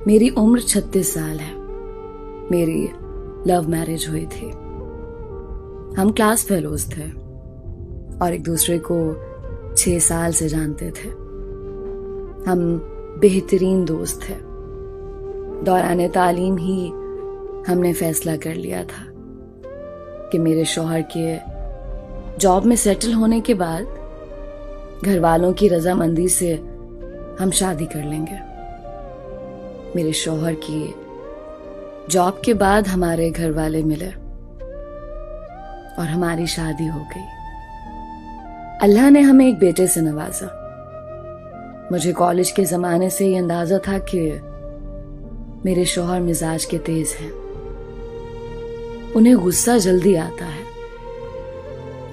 मेरी उम्र 36 साल है। मेरी लव मैरिज हुई थी। हम क्लास फेलोज थे और एक दूसरे को 6 साल से जानते थे। हम बेहतरीन दोस्त थे। दौरान तालीम ही हमने फैसला कर लिया था कि मेरे शौहर के जॉब में सेटल होने के बाद घर वालों की रजामंदी से हम शादी कर लेंगे। मेरे शौहर की जॉब के बाद हमारे घर वाले मिले और हमारी शादी हो गई। अल्लाह ने हमें एक बेटे से नवाजा। मुझे कॉलेज के जमाने से ये अंदाजा था कि मेरे शौहर मिजाज के तेज हैं। उन्हें गुस्सा जल्दी आता है,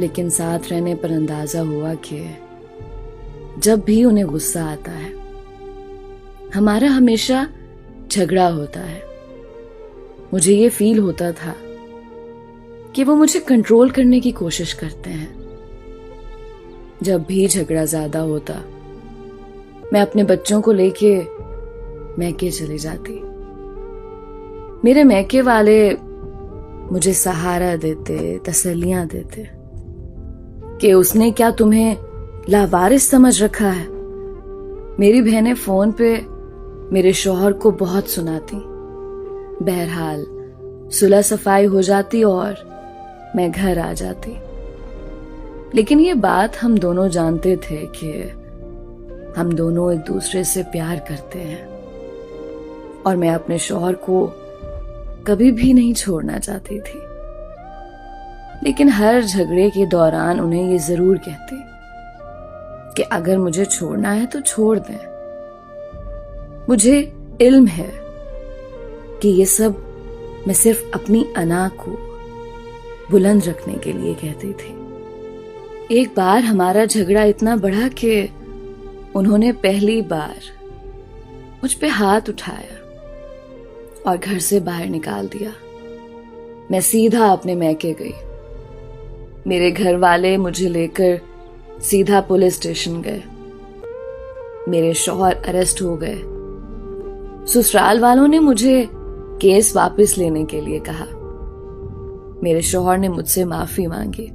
लेकिन साथ रहने पर अंदाजा हुआ कि जब भी उन्हें गुस्सा आता है हमारा हमेशा झगड़ा होता है। मुझे ये फील होता था कि वो मुझे कंट्रोल करने की कोशिश करते हैं। जब भी झगड़ा ज्यादा होता मैं अपने बच्चों को लेके मैके चली जाती। मेरे मैके वाले मुझे सहारा देते, तसल्लियां देते कि उसने क्या तुम्हें लावारिस समझ रखा है। मेरी बहनें फोन पे मेरे शौहर को बहुत सुनाती। बहरहाल सुलह सफाई हो जाती और मैं घर आ जाती। लेकिन ये बात हम दोनों जानते थे कि हम दोनों एक दूसरे से प्यार करते हैं और मैं अपने शौहर को कभी भी नहीं छोड़ना चाहती थी। लेकिन हर झगड़े के दौरान उन्हें ये जरूर कहती कि अगर मुझे छोड़ना है तो छोड़ दें। मुझे इल्म है कि ये सब मैं सिर्फ अपनी अना को बुलंद रखने के लिए कहती थी। एक बार हमारा झगड़ा इतना बढ़ा कि उन्होंने पहली बार मुझ पे हाथ उठाया और घर से बाहर निकाल दिया। मैं सीधा अपने मैके गई। मेरे घर वाले मुझे लेकर सीधा पुलिस स्टेशन गए। मेरे शौहर अरेस्ट हो गए। ससुराल वालों ने मुझे केस वापस लेने के लिए कहा। मेरे शौहर ने मुझसे माफी मांगी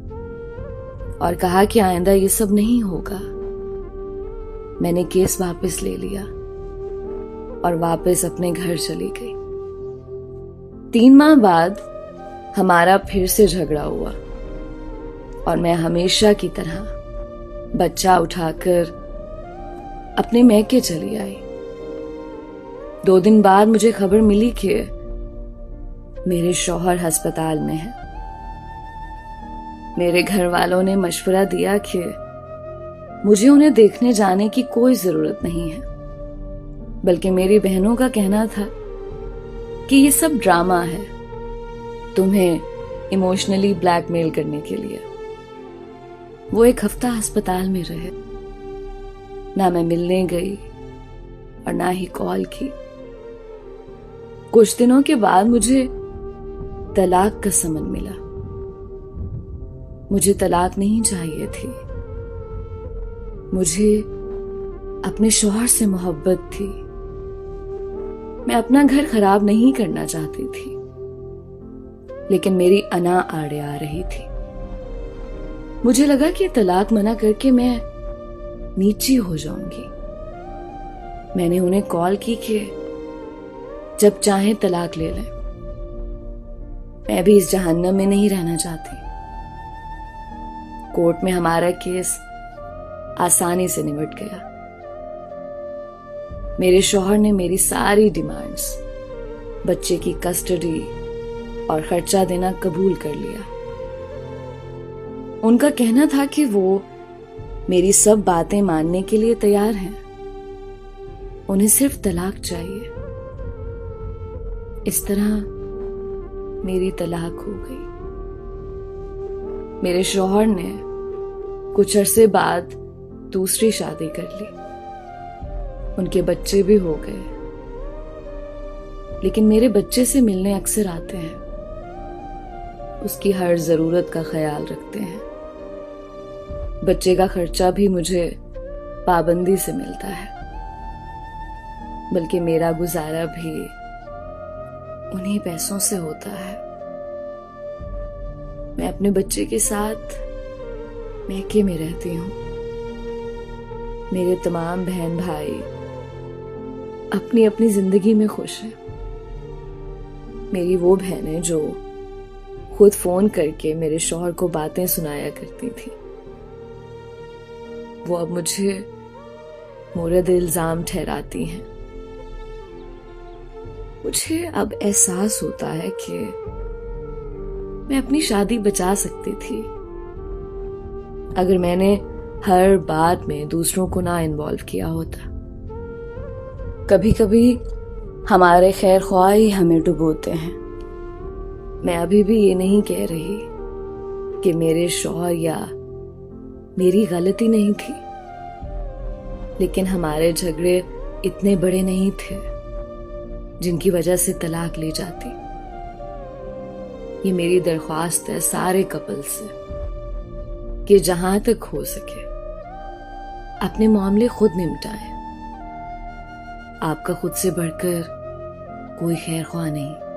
और कहा कि आइंदा ये सब नहीं होगा। मैंने केस वापस ले लिया और वापस अपने घर चली गई। 3 माह बाद हमारा फिर से झगड़ा हुआ और मैं हमेशा की तरह बच्चा उठाकर अपने मैके चली आई। 2 दिन बाद मुझे खबर मिली कि मेरे शौहर अस्पताल में है। मेरे घर वालों ने मशवरा दिया कि मुझे उन्हें देखने जाने की कोई जरूरत नहीं है, बल्कि मेरी बहनों का कहना था कि ये सब ड्रामा है, तुम्हें इमोशनली ब्लैकमेल करने के लिए। वो 1 हफ्ता अस्पताल में रहे। ना मैं मिलने गई और ना ही कॉल की। कुछ दिनों के बाद मुझे तलाक का समन मिला। मुझे तलाक नहीं चाहिए थी। मुझे अपने शौहर से मोहब्बत थी। मैं अपना घर खराब नहीं करना चाहती थी, लेकिन मेरी अना आड़े आ रही थी। मुझे लगा कि तलाक मना करके मैं नीची हो जाऊंगी। मैंने उन्हें कॉल की कि जब चाहे तलाक ले लें। मैं भी इस जहन्नम में नहीं रहना चाहती। कोर्ट में हमारा केस आसानी से निपट गया। मेरे शौहर ने मेरी सारी डिमांड्स, बच्चे की कस्टडी और खर्चा देना कबूल कर लिया। उनका कहना था कि वो मेरी सब बातें मानने के लिए तैयार हैं। उन्हें सिर्फ तलाक चाहिए। इस तरह मेरी तलाक हो गई। मेरे शौहर ने कुछ अरसे बाद दूसरी शादी कर ली। उनके बच्चे भी हो गए, लेकिन मेरे बच्चे से मिलने अक्सर आते हैं। उसकी हर जरूरत का ख्याल रखते हैं। बच्चे का खर्चा भी मुझे पाबंदी से मिलता है। बल्कि मेरा गुजारा भी उन्हीं पैसों से होता है। मैं अपने बच्चे के साथ मैके में रहती हूँ। मेरे तमाम बहन भाई अपनी अपनी जिंदगी में खुश हैं। मेरी वो बहनें जो खुद फोन करके मेरे शौहर को बातें सुनाया करती थी, वो अब मुझे मोरद इल्जाम ठहराती हैं। मुझे अब एहसास होता है कि मैं अपनी शादी बचा सकती थी अगर मैंने हर बात में दूसरों को ना इन्वॉल्व किया होता। कभी कभी हमारे खैर ख्वाह ही हमें डुबोते हैं। मैं अभी भी ये नहीं कह रही कि मेरे शौहर या मेरी गलती नहीं थी, लेकिन हमारे झगड़े इतने बड़े नहीं थे जिनकी वजह से तलाक ली जाती। ये मेरी दरख्वास्त है सारे कपल से कि जहां तक हो सके अपने मामले खुद निपटाएं। आपका खुद से बढ़कर कोई खैर ख्वाह नहीं।